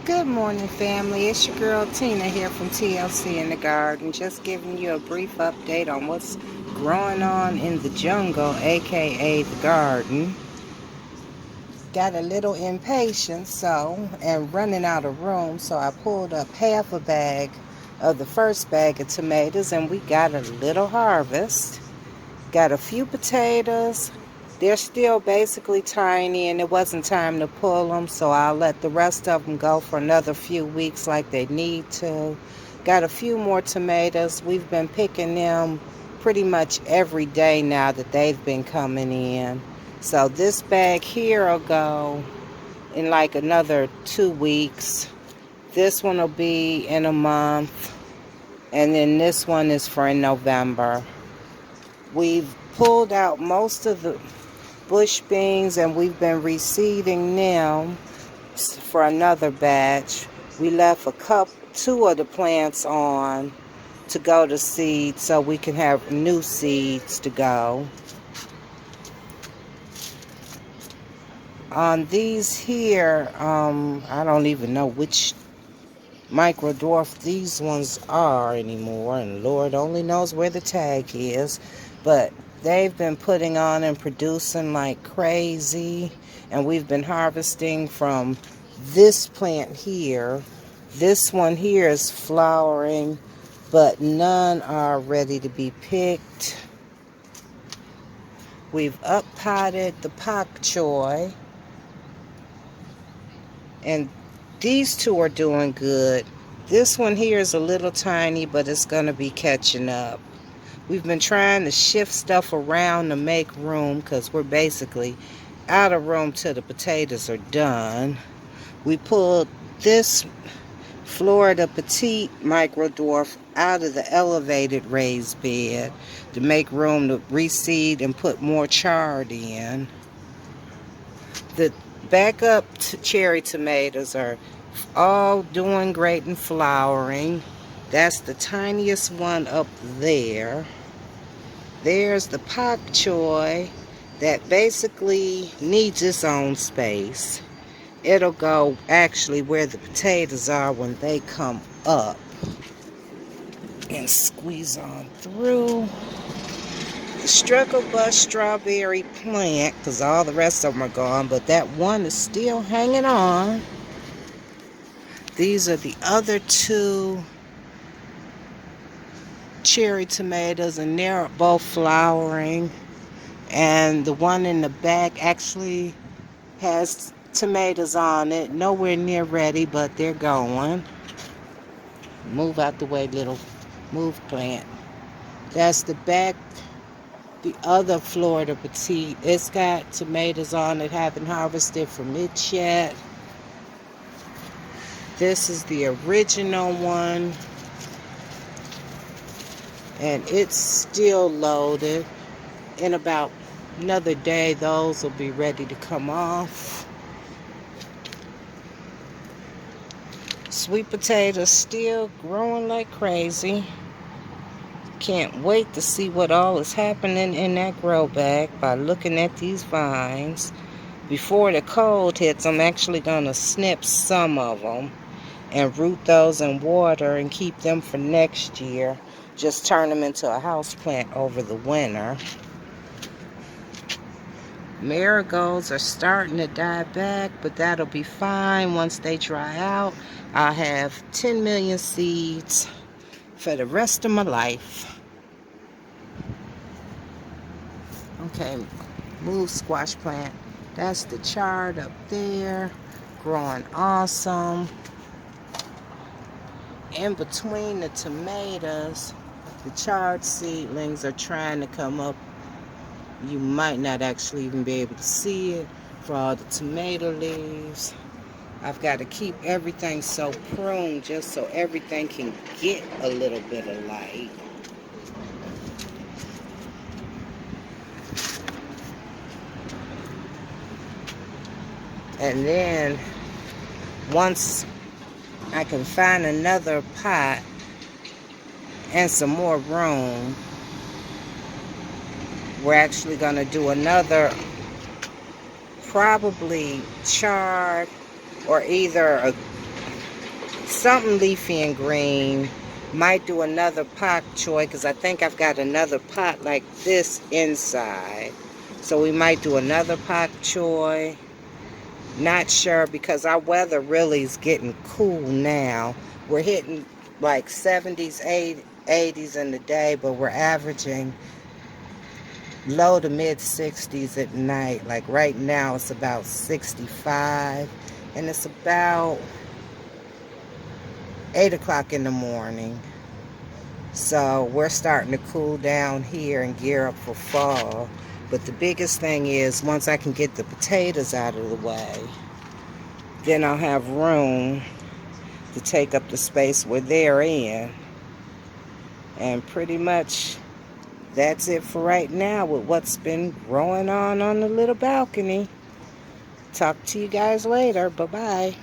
Good morning, family. It's your girl Tina here from TLC in the Garden. Just giving you a brief update on what's growing on in the jungle, aka the garden. Got a little impatient, and running out of room, so I pulled up half a bag of the first bag of tomatoes, and we got a little harvest. Got a few potatoes. They're still basically tiny and it wasn't time to pull them, so I'll let the rest of them go for another few weeks like they need to. Got a few more tomatoes. We've been picking them pretty much every day now that they've been coming in. So this bag here will go in like another 2 weeks. This one will be in a month. And then this one is for in November. We've pulled out most of the bush beans and we've been reseeding them for another batch. We left two of the plants on to go to seed so we can have new seeds to go. On these here, I don't even know which micro dwarf these ones are anymore, and Lord only knows where the tag is, but they've been putting on and producing like crazy, and we've been harvesting from this plant here. This one here is flowering, but none are ready to be picked. We've up potted the pak choi, and these two are doing good. This one here is a little tiny, but it's going to be catching up. We've been trying to shift stuff around to make room because we're basically out of room till the potatoes are done. We pulled this Florida Petite Micro Dwarf out of the elevated raised bed to make room to reseed and put more chard in. The backup cherry tomatoes are all doing great and flowering. That's the tiniest one up there. There's the pak choi that basically needs its own space. It'll go actually where the potatoes are when they come up. And squeeze on through. The struggle bus strawberry plant, because all the rest of them are gone, but that one is still hanging on. These are the other two cherry tomatoes, and they're both flowering. And the one in the back actually has tomatoes on it. Nowhere near ready, but they're going. Move out the way, little move plant. That's the back. The other Florida Petite, it's got tomatoes on it, haven't harvested from it yet. This is the original one, and it's still loaded. In about another day, those will be ready to come off. Sweet potatoes still growing like crazy. Can't wait to see what all is happening in that grow bag by looking at these vines. Before the cold hits, I'm actually going to snip some of them and root those in water and keep them for next year. Just turn them into a house plant over the winter. Marigolds are starting to die back, but that'll be fine once they dry out. I'll have 10 million seeds for the rest of my life. Okay, move squash plant. That's the chard up there, growing awesome. In between the tomatoes, the chard seedlings are trying to come up. You might not actually even be able to see it for all the tomato leaves. I've got to keep everything so pruned just so everything can get a little bit of light. And then once I can find another pot and some more room, we're actually going to do another probably chard or either a something leafy and green. Might do another pak choy because I think I've got another pot like this inside. So we might do another pak choy. Not sure because our weather really is getting cool now. We're hitting like 70s, 80s in the day, but we're averaging low to mid 60s at night. Like right now it's about 65 and it's about 8 o'clock in the morning. So we're starting to cool down here and gear up for fall. But the biggest thing is once I can get the potatoes out of the way, then I'll have room to take up the space where they're in. And pretty much that's it for right now with what's been growing on the little balcony. Talk to you guys later. Bye-bye.